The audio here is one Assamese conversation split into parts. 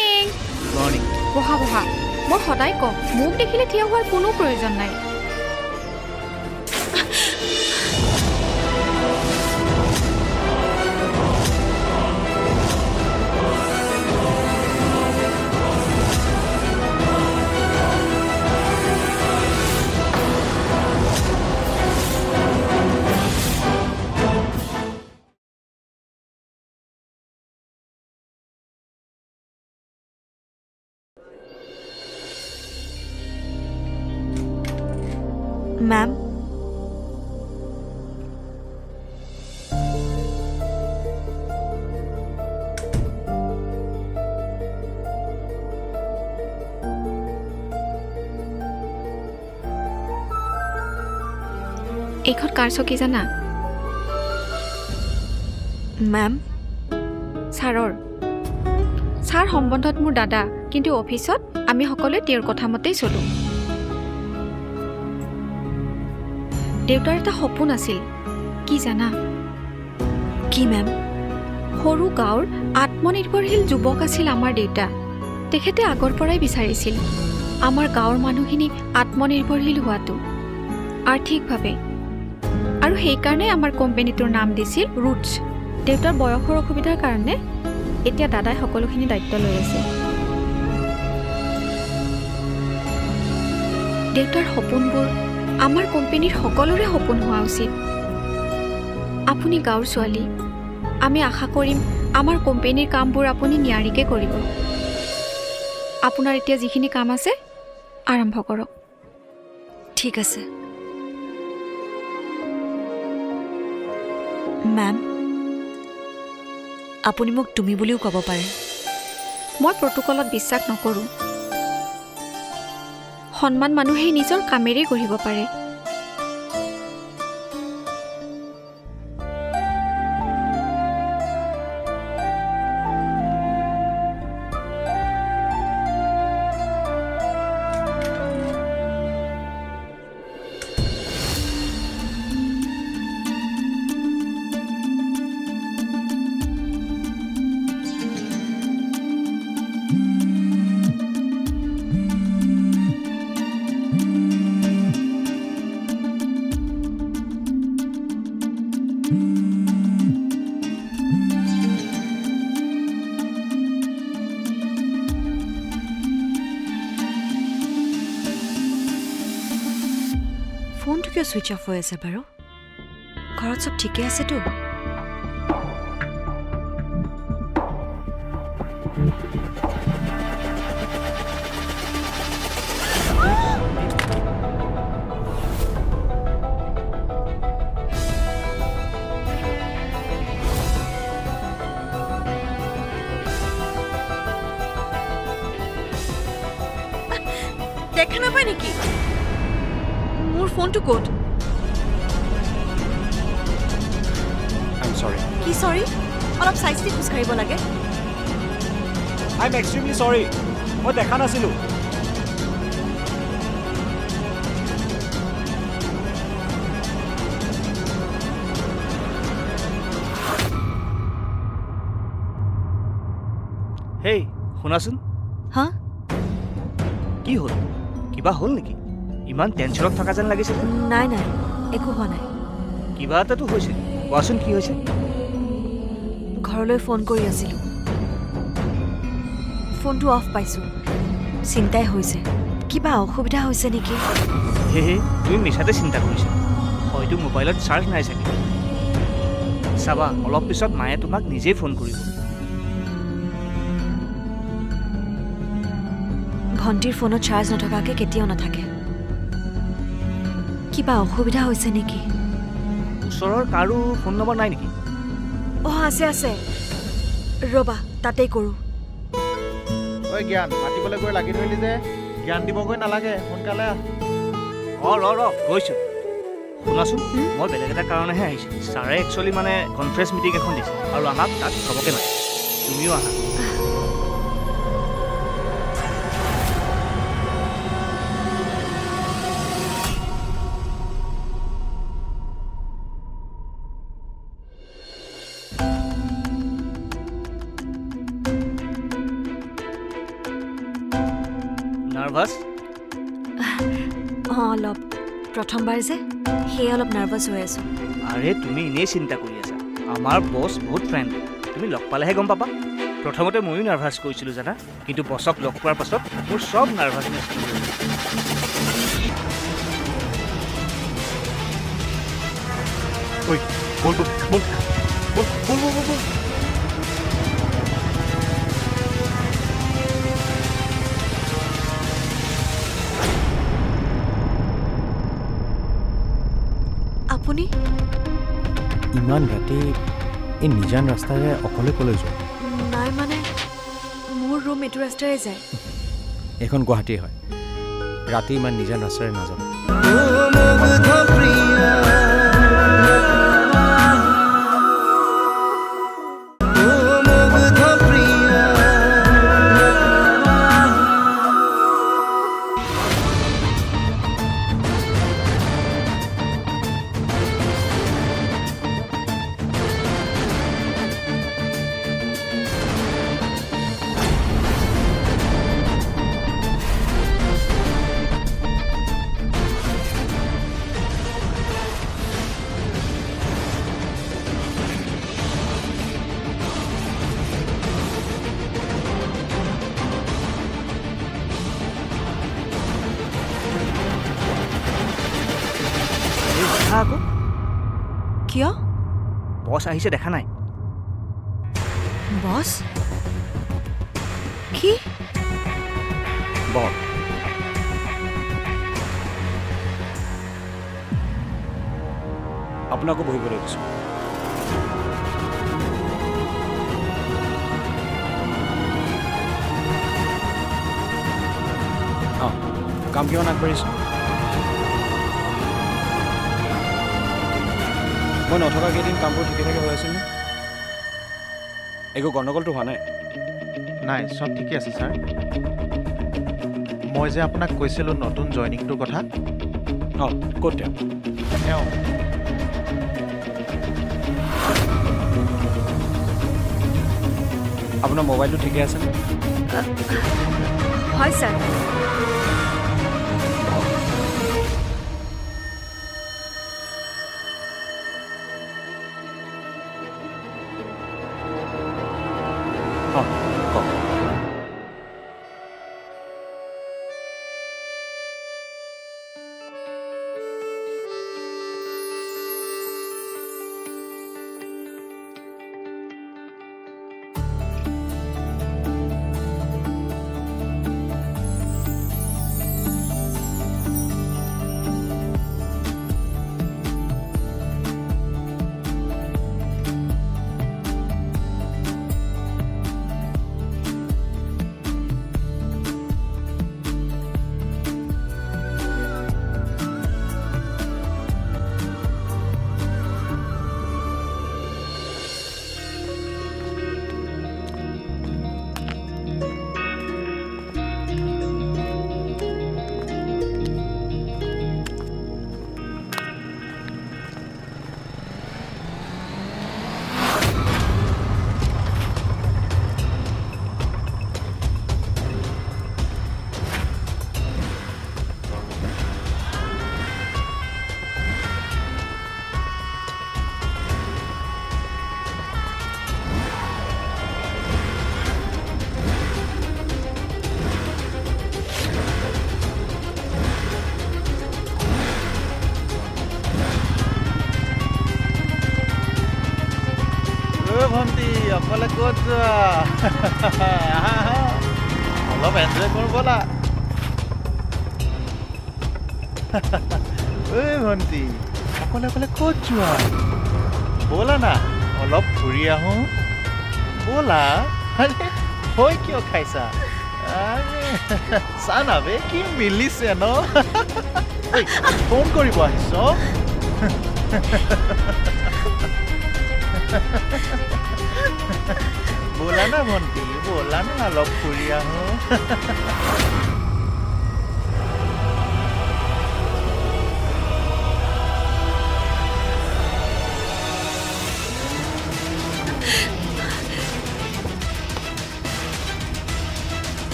মৰ্নিং মৰ্নিং বহা বহা মই সদায় কওঁ মোক দেখিলে থিয় হোৱাৰ কোনো প্ৰয়োজন নাই Ma'am? এইখন কাৰ চকী জানা Ma'am? ছাৰৰ ছাৰ সম্বন্ধত মোৰ দাদা কিন্তু অফিচত আমি সকলোৱে তেওঁৰ কথা মতেই চলোঁ দেউতাৰ এটা সপোন আছিল কি জানা কি মেম সৰু গাঁৱৰ আত্মনিৰ্ভৰশীল যুৱক আছিল আমাৰ দেউতা তেখেতে আগৰ পৰাই বিচাৰিছিল আমাৰ গাঁৱৰ মানুহখিনি আত্মনিৰ্ভৰশীল হোৱাটো আৰ্থিকভাৱে আৰু সেইকাৰণে আমাৰ কোম্পানীটোৰ নাম দিছিল ৰুটছ দেউতাৰ বয়সৰ অসুবিধাৰ কাৰণে এতিয়া দাদাই সকলোখিনি দায়িত্ব লৈ আছে দেউতাৰ সপোনবোৰ আমাৰ কোম্পানীৰ সকলোৰে সপোন হোৱা উচিত আপুনি গাঁৱৰ ছোৱালী আমি আশা কৰিম আমাৰ কোম্পানীৰ কামবোৰ আপুনি নিয়াৰিকে কৰিব আপোনাৰ এতিয়া যিখিনি কাম আছে আৰম্ভ কৰক ঠিক আছে মেম আপুনি মোক তুমি বুলিও ক'ব পাৰে মই প্ৰটোকলত বিশ্বাস নকৰোঁ সন্মান মানুহে নিজৰ কামেৰে গঢ়িব পাৰে ফোনটো কিয় ছুইচ অফ হৈ আছে বাৰু ঘৰত চব ঠিকে আছেতো দেখা নাপায় নেকি মোৰ ফোনটো ক'ত I'm sorry. কি সৰি অলপ চাইছি খোজ কাঢ়িব লাগে I'm extremely sorry. মই দেখা নাছিলো হেই শুনাচোন হা কি হ'ল কিবা হ'ল নেকি ইমান টেনচনত থকা যেন লাগিছে নাই নাই একো হোৱা নাই কিবা এটাতো হৈছিল কোৱাচোন কি হৈছে ঘৰলৈ ফোন কৰি আছিলোঁ ফোনটো অফ পাইছোঁ চিন্তাই হৈছে কিবা অসুবিধা হৈছে নেকি হে তুমি মিছাতে চিন্তা কৰিছা হয়তো মোবাইলত চাৰ্জ নাই চাগে চাবা অলপ পিছত মায়ে তোমাক নিজেই ফোন কৰিব ভণ্টিৰ ফোনত চাৰ্জ নথকাকৈ কেতিয়াও নাথাকে কিবা অসুবিধা হৈছে নেকি ওচৰৰ কাৰো ফোন নম্বৰ নাই নেকি অঁ আছে আছে ৰ'বা তাতেই কৰোঁ ঐ জ্ঞান মাতিবলৈ গৈ লাগি ধৰিলি যে জ্ঞান দিবগৈ নালাগে সোনকালে অঁ গৈছোঁ শুনাচোন মই বেলেগ এটা কাৰণেহে আহিছোঁ ছাৰে একচুৱেলি মানে কনফাৰেঞ্চ মিটিং এখন দিছে আৰু আমাক তাত চবকে মাতে তুমিও আহা নাৰ্ভাছ অঁ অলপ প্ৰথমবাৰ যে সেয়ে অলপ নাৰ্ভাছ হৈ আছোঁ আৰে তুমি এনেই চিন্তা কৰি আছা আমাৰ বছ বহুত ফ্ৰেণ্ড তুমি লগ পালেহে গম পাবা প্ৰথমতে ময়ো নাৰ্ভাছ কৰিছিলোঁ জানা কিন্তু বছক লগ পোৱাৰ পাছত মোৰ চব নাৰ্ভাছনেছ ঐ বল বল বল বল বল বল বল বল আপুনি ইমান ৰাতি এই নিজান ৰাস্তাৰে অকলে কলৈ যোৱা নাই মানে মোৰ ৰুম এইটো ৰাস্তাৰে যায় এইখন গুৱাহাটী হয় ৰাতি ইমান নিজান ৰাস্তাৰে নাযাব আকৌ কিয় বছ আহিছে দেখা নাই বছ কি বল আপোনাকো বহিবলৈ দিছোঁ অঁ কাম কিমান আগবাঢ়িছোঁ মই নথকা কেইদিন কামবোৰ ঠিকে থাকে হৈ আছিল নে একো গণ্ডগোলটো হোৱা নাই নাই চব ঠিকে আছে ছাৰ মই যে আপোনাক কৈছিলোঁ নতুন জইনিংটোৰ কথা অঁ ক'ত তেওঁ তেওঁ আপোনাৰ মোবাইলটো ঠিকে আছেনে হয় ছাৰ অঁ কওক ভণ্টি অকলে ক'ত যোৱা অলপ এনজয় কৰোঁ ব'লা ঐ ভণ্টি অকলে অকলে ক'ত যোৱা ব'লা না অলপ ফুৰি আহোঁ ব'লা আৰে হৈ কিয় খাইছা আৰে চানা বে কি মিলিছে ন ফোন কৰিব আহিছ बोला ना भंटी बोला ना अलग फुरिया हो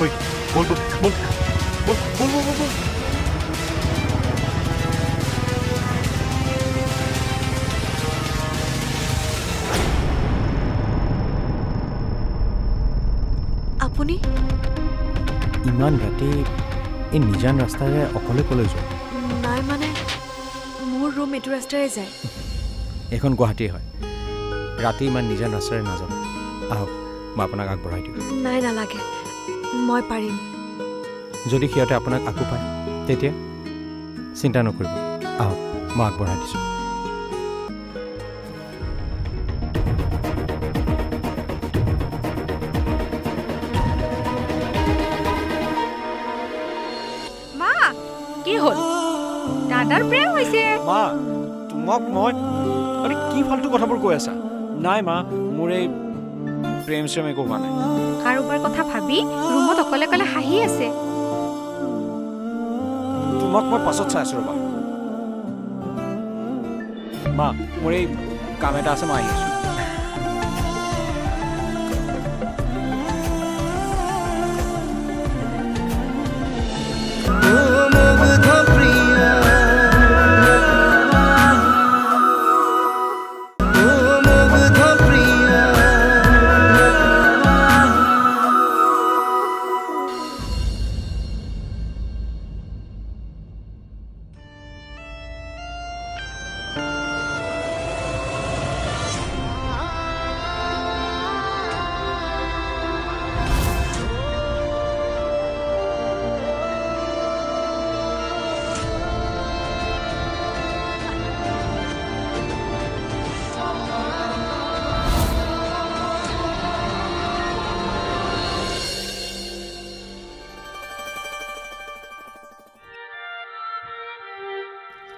ঐ বল বল বল বল বল বল বল আপুনি ইমান ৰাতি এই নিজান ৰাস্তাৰে অকলে কলৈ যোৱা নাই মানে মোৰ ৰুম এইটো ৰাস্তাৰে যায় এইখন গুৱাহাটী হয় ৰাতি ইমান নিজান ৰাস্তাৰে নাযাব আহক মই আপোনাক আগবঢ়াই দিওঁ নাই নালাগে মই পাৰিম যদি সিহঁতে আপোনাক আকৌ পায় তেতিয়া চিন্তা নকৰিব আহক মই আগবঢ়াই দিছোঁ কি হ'ল দাদাৰ প্ৰেম হৈছে মা তোমাক মই আৰে কি ফাল্টু কথাবোৰ কৈ আছা নাই মা মোৰ এই প্ৰেম শ্ৰেম একো হোৱা নাই কাৰোবাৰ কথা ভাবি ৰুমত অকলে অকলে হাঁহি আছে তোমাক মই পাছত চাই আছোঁ ৰ'বা মা মোৰ এই কাম এটা আছে মই আহি আছোঁ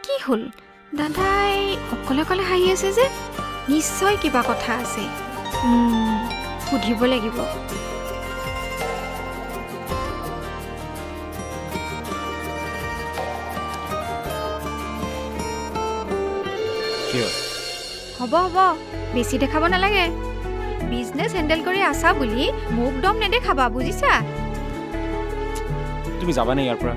কি হ'ল দাদাই অকলে অকলে হাঁহি আছে যে নিশ্চয় কিবা কথা আছে সুধিব লাগিব হ'ব হ'ব বেছি দেখাব নালাগে বিজনেছ হেণ্ডেল কৰি আছা বুলি মোক দম নেদেখাবা বুজিছা তুমি যাবানে ইয়াৰ পৰা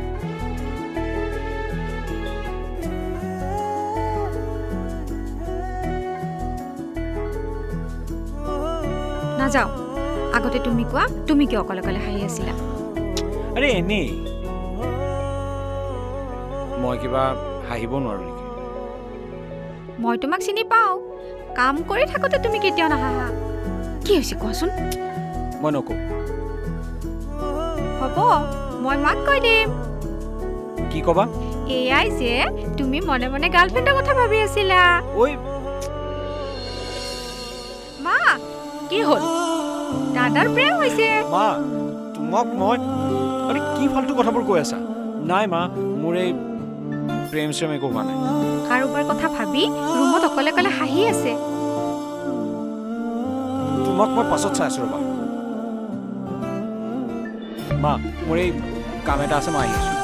নাযাওঁ আগতে তুমি কোৱা তুমি কিয় অকলে অকলে হাঁহি আছিলা আৰে এনেই মই কিবা হাঁহিব নোৱাৰো নেকি মই তোমাক চিনি পাওঁ কাম কৰি থাকোঁতে তুমি কেতিয়াও নাহাঁহা কি হৈছে কোৱাচোন মই নকওঁ হ'ব মই মাক কৈ দিম কি ক'বা এয়াই যে তুমি মনে মনে গাৰ্লফ্ৰেণ্ডৰ কথা ভাবি আছিলা ঐ মা কি হ'ল দাদাৰ প্ৰেম হৈছে মা তোমাক মই আৰে কি ফাল্টু কথাবোৰ কৈ আছা নাই মা মোৰ এই প্ৰেম শ্ৰেম একো হোৱা নাই কাৰোবাৰ কথা ভাবি ৰুমত অকলে অকলে হাঁহি আছে তোমাক মই পাছত চাই আছোঁ ৰ'বা মা মোৰ এই কাম এটা আছে মই আহি আছোঁ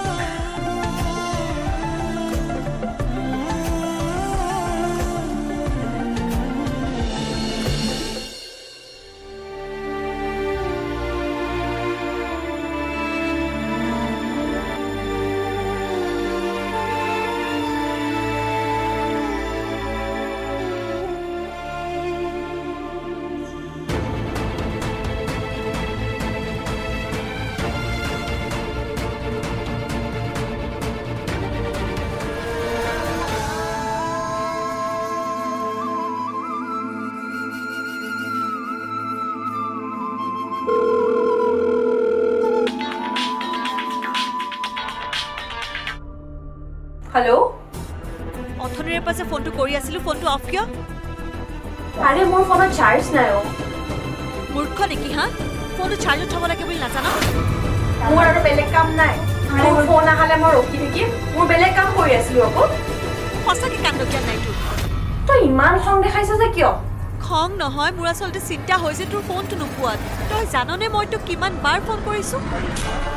হেল্ল' অথনিৰে পৰা যে ফোনটো কৰি আছিলোঁ ফোনটো অফ কিয় আৰে মোৰ ফোনত চাৰ্জ নাই মূৰ্খ নেকি হা ফোনটো চাৰ্জত থ'ব লাগে বুলি নাজানো মোৰ আৰু বেলেগ কাম নাই মোৰ ফোন আহালে মই ৰখি থাকিম মোৰ বেলেগ কাম কৰি আছিলোঁ আকৌ সঁচাকৈ কাণ্ড জ্ঞান নাই তোৰ তই ইমান খং দেখাইছ যে কিয় খং নহয় মোৰ আচলতে চিন্তা হৈছে তোৰ ফোনটো নোপোৱাত তই জাননে মই তোক কিমান বাৰ ফোন কৰিছোঁ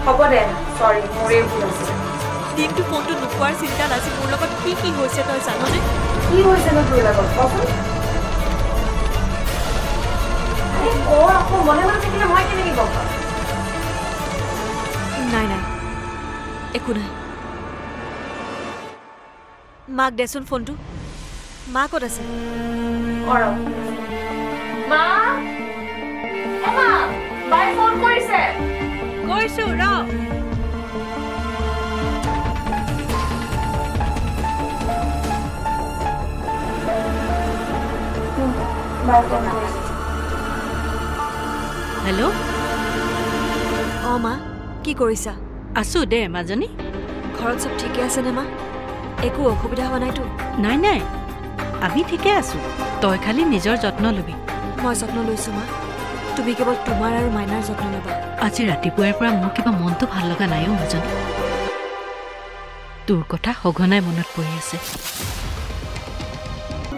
হ'ব দে চৰি মোৰেই ভুল হৈছে দিনটো ফোনটো নোপোৱাৰ চিন্তাত আজি মোৰ লগত কি কি হৈছে তই জাননে কি হৈছেনো তোৰ লগত কচোন আকৌ মনে মনে থাকিলে মই কেনেকৈ গম পাম একো নাই মাক দেচোন ফোনটো মা ক'ত আছে মা এমা বাই ফোন কৰিছে গৈছো ৰ হেল্ল' অঁ মা কি কৰিছা আছোঁ দে মাজনী ঘৰত চব ঠিকে আছেনে মা একো অসুবিধা হোৱা নাইতো নাই নাই আমি ঠিকে আছোঁ তই খালি নিজৰ যত্ন ল'বি মই যত্ন লৈছোঁ মা তুমি কেৱল তোমাৰ আৰু মাইনাৰ যত্ন ল'বা আজি ৰাতিপুৱাৰ পৰা মোৰ কিবা মনটো ভাল লগা নাই অ' মাজনী তোৰ কথা সঘনাই মনত পৰি আছে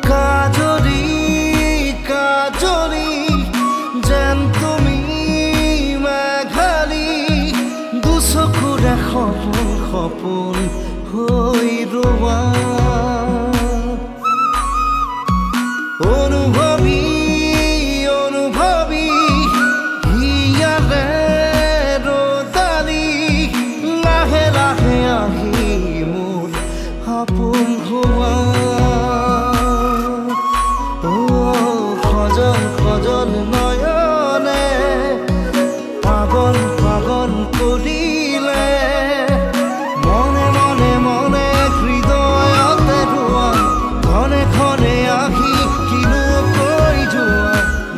কাজৰি কাজৰি যেন তুমি মেঘালী দুচকুৰে সপোন সপোন হৈ ৰোৱা অনুভৱী অনুভৱী হিয়াৰে ৰদালি লাহে লাহে আহি মোৰ সপোন হোৱা সজল নয়নে পাগল পাগল কৰিলে মনে মনে মনে হৃদয়তে ৰোৱা ঘনে ঘনে আহি কিনো কৈ যোৱা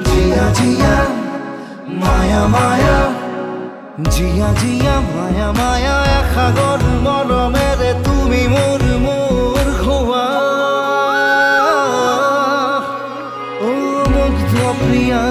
জিয়া জিয়া মায়া মায়া জিয়া জিয়া মায়া মায়া সাগৰ মৰমেৰে তুমি মোৰ মোৰ খোৱা প্ৰিয়া